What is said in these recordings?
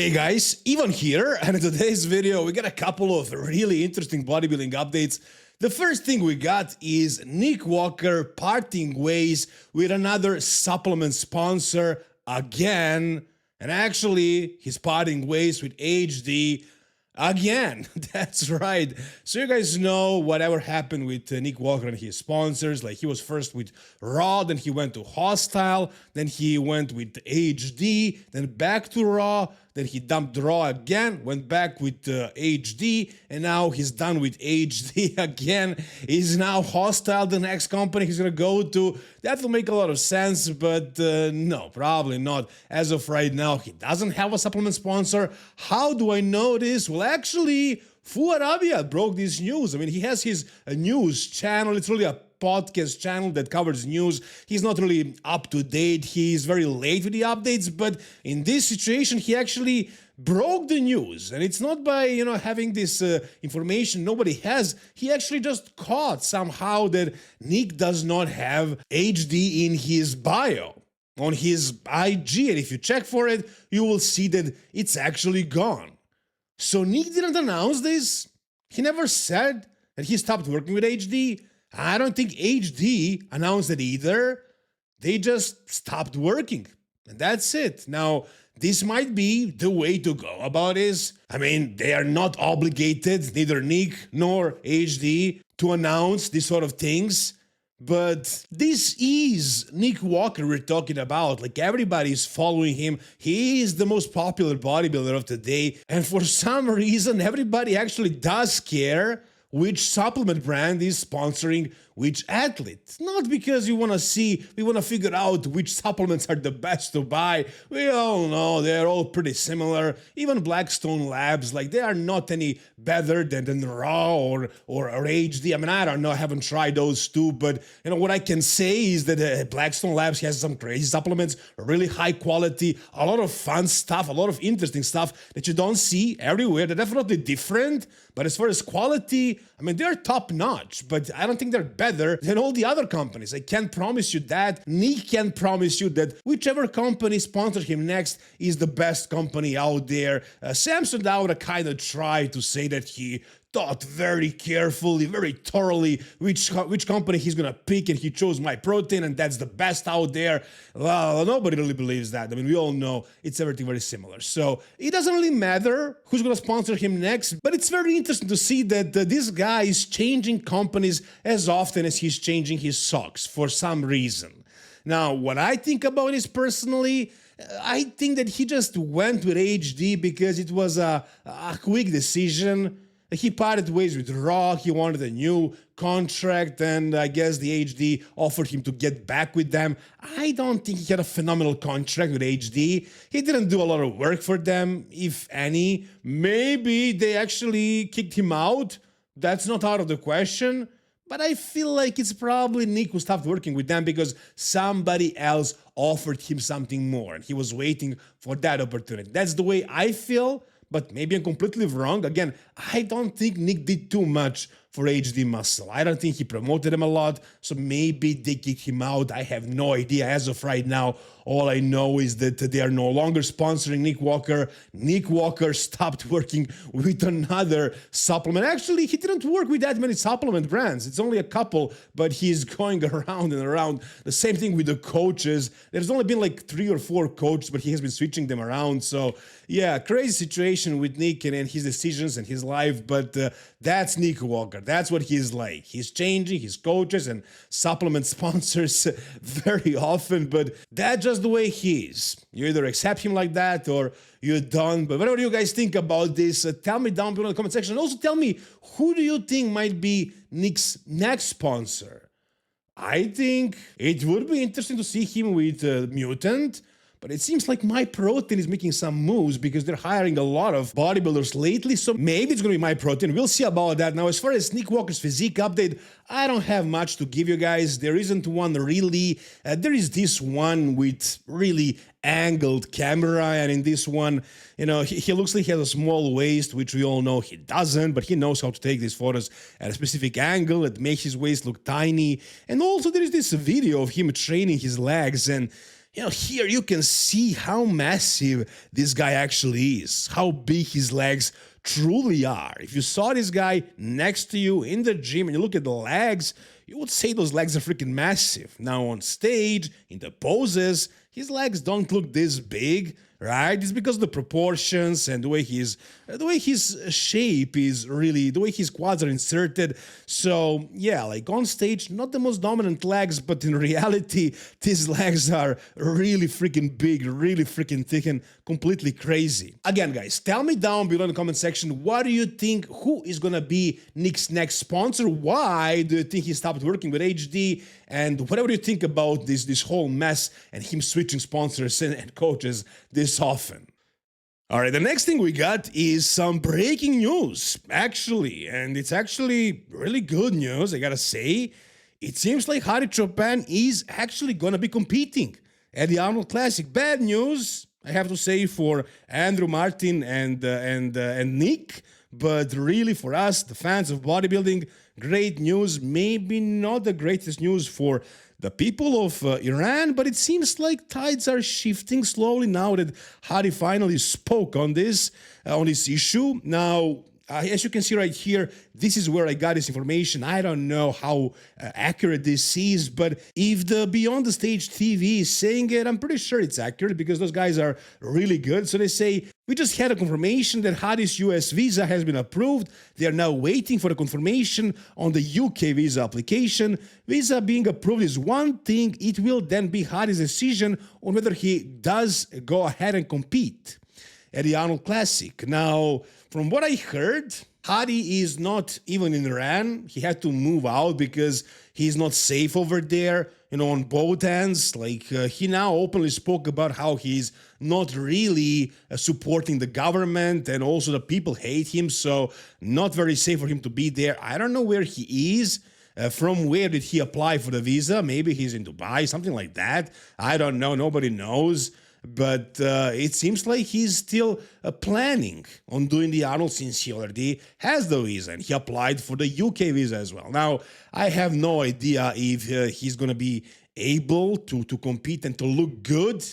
Hey guys, Ivan here, and in today's video we got a couple of really interesting bodybuilding updates. The first thing we got is Nick Walker parting ways with another supplement sponsor again, and actually he's parting ways with HD again. That's right. So you guys know whatever happened with Nick Walker and his sponsors. Like, he was first with Raw, then he went to Hostile, then he went with HD, then back to Raw, then he dumped Raw again, went back with HD, and now he's done with HD again. He's now Hostile, the next company he's gonna go to. That will make a lot of sense, but no, probably not. As of right now, he doesn't have a supplement sponsor. How do I know this? Well, actually, Fuad Abiad broke this news. I mean, he has his news channel. It's really a podcast channel that covers news. He's not really up to date. He's very late with the updates, but in this situation, he actually broke the news. And it's not by, having this information nobody has. He actually just caught somehow that Nick does not have HD in his bio on his IG. And if you check for it, you will see that it's actually gone. So Nick didn't announce this. He never said that he stopped working with HD. I don't think HD announced it either. They just stopped working, and that's it. Now, this might be the way to go about this. I mean, they are not obligated, neither Nick nor HD, to announce these sort of things. But this is Nick Walker we're talking about. Like, everybody's following him. He is the most popular bodybuilder of today. And for some reason, everybody actually does care which supplement brand is sponsoring which athlete. Not because we want to figure out which supplements are the best to buy. We all know they're all pretty similar. Even Blackstone Labs, like, they are not any better than Raw or HD. I mean, I don't know, I haven't tried those two, but what I can say is that Blackstone Labs has some crazy supplements, really high quality, a lot of fun stuff, a lot of interesting stuff that you don't see everywhere. They're definitely different, but as far as quality, I mean, they're top notch, but I don't think they're better than all the other companies. I can't promise you that. Nick can promise you that whichever company sponsors him next is the best company out there. Samson Dauda kind of tried to say that he thought very carefully, very thoroughly which company he's gonna pick, and he chose MyProtein, and that's the best out there. Well, nobody really believes that. I mean, we all know it's everything very similar. So it doesn't really matter who's gonna sponsor him next, but it's very interesting to see that this guy is changing companies as often as he's changing his socks for some reason. Now, what I think about this personally, I think that he just went with HD because it was a quick decision. He parted ways with Raw, he wanted a new contract, and I guess the HD offered him to get back with them. I don't think he had a phenomenal contract with HD. He didn't do a lot of work for them, if any. Maybe they actually kicked him out. That's not out of the question. But I feel like it's probably Nick who stopped working with them because somebody else offered him something more, and he was waiting for that opportunity. That's the way I feel. But maybe I'm completely wrong. Again, I don't think Nick did too much for HD Muscle. I don't think he promoted him a lot, so maybe they kicked him out. I have no idea. As of right now, all I know is that they are no longer sponsoring Nick Walker. Nick Walker stopped working with another supplement. Actually, he didn't work with that many supplement brands. It's only a couple, but he's going around and around. The same thing with the coaches. There's only been like 3 or 4 coaches, but he has been switching them around. So yeah, crazy situation with Nick and his decisions and his life, but that's Nick Walker. That's what he's like. He's changing his coaches and supplement sponsors very often, but that's just the way he is. You either accept him like that or you don't. But whatever you guys think about this, tell me down below in the comment section. Also tell me, who do you think might be Nick's next sponsor? I think it would be interesting to see him with Mutant. But it seems like MyProtein is making some moves because they're hiring a lot of bodybuilders lately, so maybe it's going to be MyProtein. We'll see about that. Now, as far as Nick Walker's physique update, I don't have much to give you guys. There isn't one really. There is this one with really angled camera, and in this one, he looks like he has a small waist, which we all know he doesn't, but he knows how to take these photos at a specific angle that makes his waist look tiny. And also there is this video of him training his legs, and Here you can see how massive this guy actually is, how big his legs truly are. If you saw this guy next to you in the gym and you look at the legs, you would say those legs are freaking massive. Now on stage, in the poses, his legs don't look this big, right? It's because of the proportions and the way his shape is really, the way his quads are inserted. So yeah, like on stage, not the most dominant legs, but in reality, these legs are really freaking big, really freaking thick and completely crazy. Again, guys, tell me down below in the comment section, what do you think, who is gonna be Nick's next sponsor? Why do you think he stopped working with HD? And whatever you think about this whole mess and him switching sponsors and coaches this often. All right, the next thing we got is some breaking news, actually, and it's actually really good news, I gotta say. It seems like Hadi Chopin is actually gonna be competing at the Arnold Classic. Bad news, I have to say, for Andrew, Martin, and Nick, but really for us, the fans of bodybuilding, great news. Maybe not the greatest news for the people of Iran, but it seems like tides are shifting slowly now that Hadi finally spoke on this issue. Now, as you can see right here, this is where I got this information. I don't know how accurate this is, but if the Beyond the Stage TV is saying it, I'm pretty sure it's accurate because those guys are really good. So they say, we just had a confirmation that Hadi's US visa has been approved. They are now waiting for the confirmation on the UK visa application. Visa being approved is one thing. It will then be Hadi's decision on whether he does go ahead and compete at the Arnold Classic. Now, from what I heard, Hadi is not even in Iran. He had to move out because he's not safe over there, on both ends. Like, he now openly spoke about how he's not really supporting the government, and also the people hate him, so not very safe for him to be there. I don't know where he is. From where did he apply for the visa? Maybe he's in Dubai, something like that. I don't know. Nobody knows. But it seems like he's still planning on doing the Arnold since he already has the visa, and he applied for the UK visa as well. Now, I have no idea if he's going to be able to compete and to look good,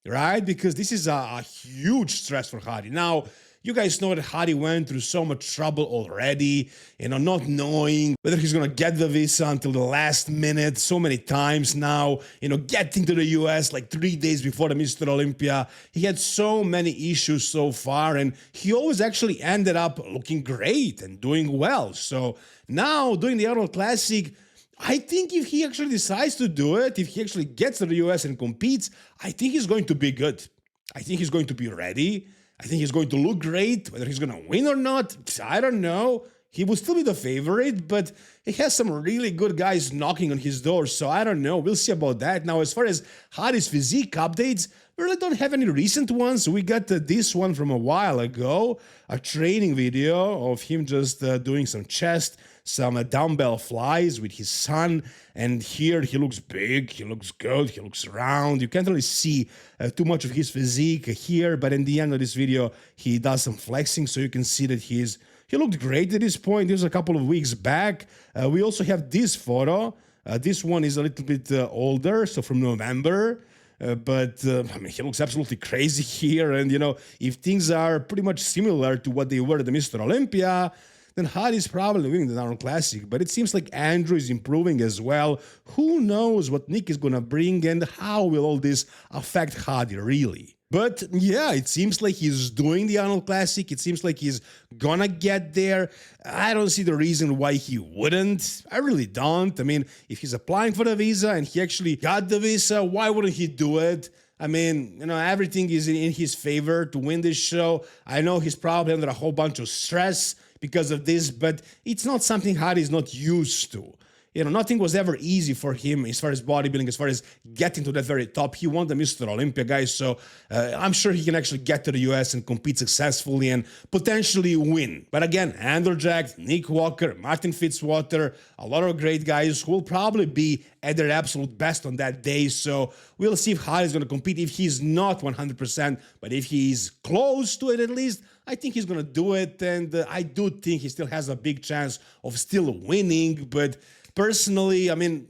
right? Because this is a huge stress for Hadi. Now, you guys know that Hadi went through so much trouble already, not knowing whether he's going to get the visa until the last minute so many times now, getting to the US like 3 days before the Mr. Olympia. He had so many issues so far, and he always actually ended up looking great and doing well. So now doing the Arnold Classic, I think if he actually decides to do it, if he actually gets to the US and competes, I think he's going to be good. I think he's going to be ready. I think he's going to look great. Whether he's going to win or not, I don't know. He will still be the favorite, but he has some really good guys knocking on his door, so I don't know. We'll see about that. Now, as far as Hadi's physique updates, we really don't have any recent ones. We got this one from a while ago, a training video of him just doing some chest, some dumbbell flies with his son, and here he looks big, he looks good, he looks round. You can't really see too much of his physique here, but in the end of this video, he does some flexing, so you can see that he looked great at this point. This was a couple of weeks back. We also have this photo. This one is a little bit older, so from November. But he looks absolutely crazy here. And, if things are pretty much similar to what they were at the Mr. Olympia, then Hadi is probably winning the Arnold Classic. But it seems like Andrew is improving as well. Who knows what Nick is going to bring and how will all this affect Hadi, really? But yeah, it seems like he's doing the Arnold Classic. It seems like he's gonna get there. I don't see the reason why he wouldn't. I really don't. I mean, if he's applying for the visa and he actually got the visa, why wouldn't he do it? I mean, everything is in his favor to win this show. I know he's probably under a whole bunch of stress because of this, but it's not something Hadi is not used to. Nothing was ever easy for him as far as bodybuilding, as far as getting to that very top. He won the Mr. Olympia, guys, so I'm sure he can actually get to the US and compete successfully and potentially win. But again, Andrew Jack, Nick Walker, Martin Fitzwater, a lot of great guys who will probably be at their absolute best on that day. So we'll see if Hadi is going to compete. If he's not 100%, but if he's close to it at least, I think he's going to do it. And I do think he still has a big chance of still winning. But personally, I mean,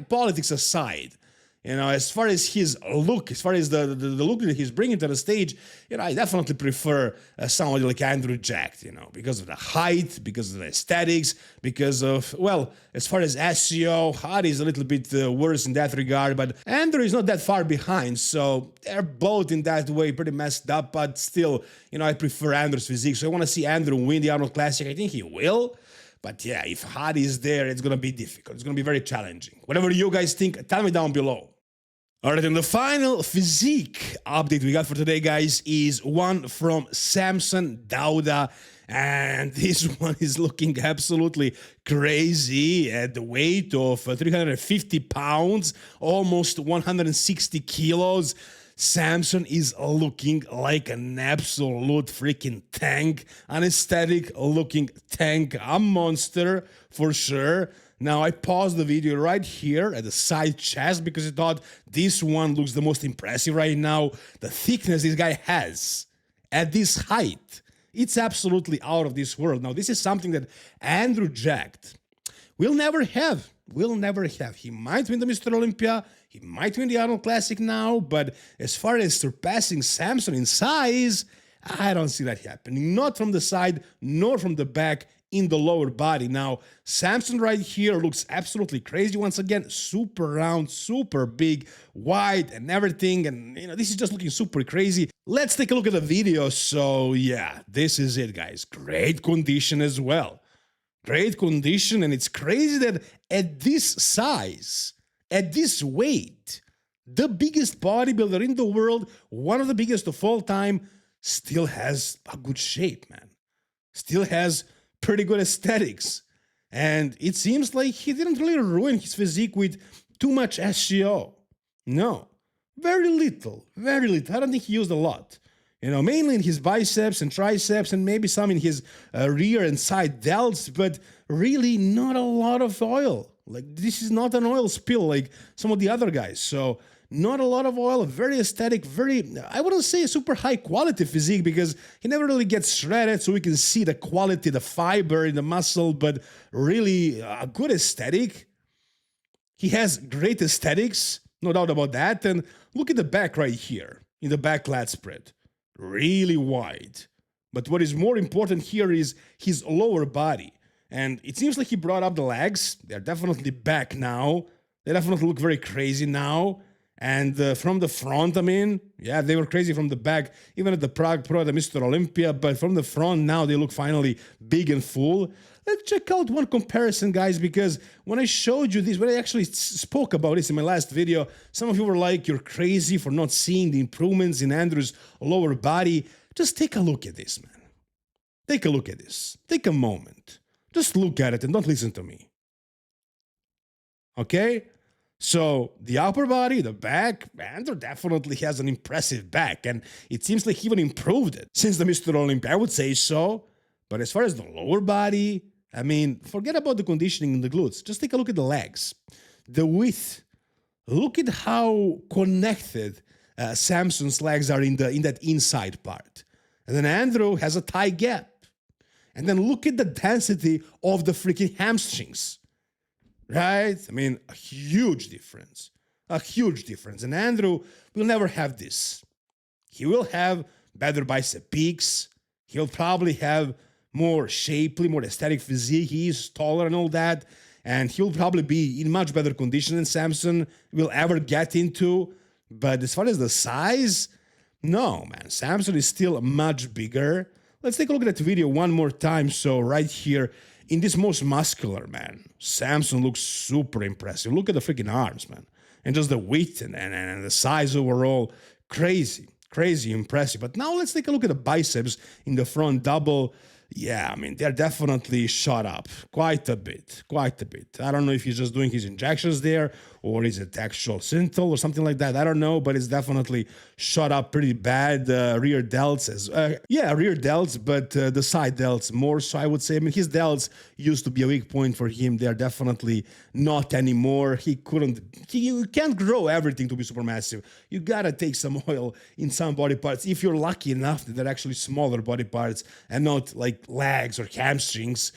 politics aside, As far as his look, as far as the look that he's bringing to the stage, I definitely prefer somebody like Andrew Jack, because of the height, because of the aesthetics, because of, well, as far as SEO, Hadi is a little bit worse in that regard, but Andrew is not that far behind, so they're both in that way pretty messed up, but still, I prefer Andrew's physique, so I want to see Andrew win the Arnold Classic. I think he will. But yeah, if Hadi is there, it's going to be difficult. It's going to be very challenging. Whatever you guys think, tell me down below. All right, and the final physique update we got for today, guys, is one from Samson Dauda. And this one is looking absolutely crazy at the weight of 350 pounds, almost 160 kilos. Samson is looking like an absolute freaking tank, an aesthetic looking tank, a monster for sure. Now, I paused the video right here at the side chest because I thought this one looks the most impressive right now. The thickness this guy has at this height, it's absolutely out of this world. Now, this is something that Andrew Jack will never have. Will never have. He might win the Mr. Olympia, he might win the Arnold Classic now, but as far as surpassing Samson in size, I don't see that happening. Not from the side, nor from the back, in the lower body. Now, Samson right here looks absolutely crazy once again. Super round, super big, wide, and everything. And, this is just looking super crazy. Let's take a look at the video. So, yeah, this is it, guys. Great condition as well. Great condition, and it's crazy that at this size, at this weight, the biggest bodybuilder in the world, one of the biggest of all time, still has a good shape, man. Still has pretty good aesthetics. And it seems like he didn't really ruin his physique with too much SEO. No, very little, very little. I don't think he used a lot. Mainly in his biceps and triceps and maybe some in his rear and side delts, but really not a lot of oil. Like, this is not an oil spill like some of the other guys. So not a lot of oil, very aesthetic, I wouldn't say a super high quality physique because he never really gets shredded, so we can see the quality, the fiber in the muscle, but really a good aesthetic. He has great aesthetics, no doubt about that. And look at the back right here, in the back lat spread. Really wide. But what is more important here is his lower body. And it seems like he brought up the legs. They're definitely back now. They definitely look very crazy now. And from the front, yeah, they were crazy from the back, even at the Prague Pro, the Mr. Olympia, but from the front now they look finally big and full. Let's check out one comparison, guys, because when I showed you this, when I actually spoke about this in my last video, some of you were like, you're crazy for not seeing the improvements in Andrew's lower body. Just take a look at this, man. Take a look at this. Take a moment. Just look at it and don't listen to me. Okay? So the upper body, the back, Andrew definitely has an impressive back, and it seems like he even improved it since the Mr. Olympia, I would say so. But as far as the lower body, forget about the conditioning in the glutes. Just take a look at the legs, the width. Look at how connected Samson's legs are in that inside part. And then Andrew has a tight gap. And then look at the density of the freaking hamstrings. Right? A huge difference. A huge difference. And Andrew will never have this. He will have better bicep peaks. He'll probably have more shapely, more aesthetic physique. He's taller and all that. And he'll probably be in much better condition than Samson will ever get into. But as far as the size, no, man. Samson is still much bigger. Let's take a look at that video one more time. So right here, in this most muscular, man, Samson looks super impressive. Look at the freaking arms, man. And just the width and the size overall. Crazy, crazy impressive. But now let's take a look at the biceps in the front double. Yeah, they're definitely shot up quite a bit, quite a bit. I don't know if he's just doing his injections there or is it actual synthol or something like that. I don't know, but it's definitely shot up pretty bad. Rear delts rear delts, but the side delts more so, I would say. His delts used to be a weak point for him. They're definitely not anymore. You can't grow everything to be supermassive. You gotta take some oil in some body parts if you're lucky enough that they're actually smaller body parts and not like like legs or hamstrings,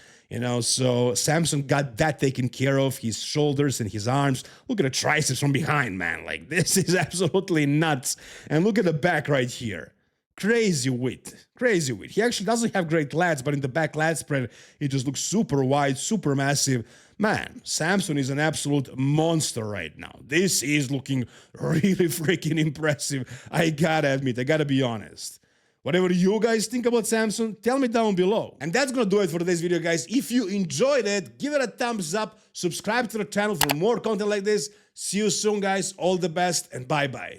so Samson got that taken care of, his shoulders and his arms. Look at the triceps from behind, man. Like, this is absolutely nuts. And look at the back right here. Crazy width. He actually doesn't have great lats, but in the back lat spread, he just looks super wide, super massive. Man, Samson is an absolute monster right now. This is looking really freaking impressive. I gotta admit, I gotta be honest. Whatever you guys think about Samson, tell me down below. And that's gonna do it for today's video, guys. If you enjoyed it, give it a thumbs up, subscribe to the channel for more content like this. See you soon, guys. All the best, and bye-bye.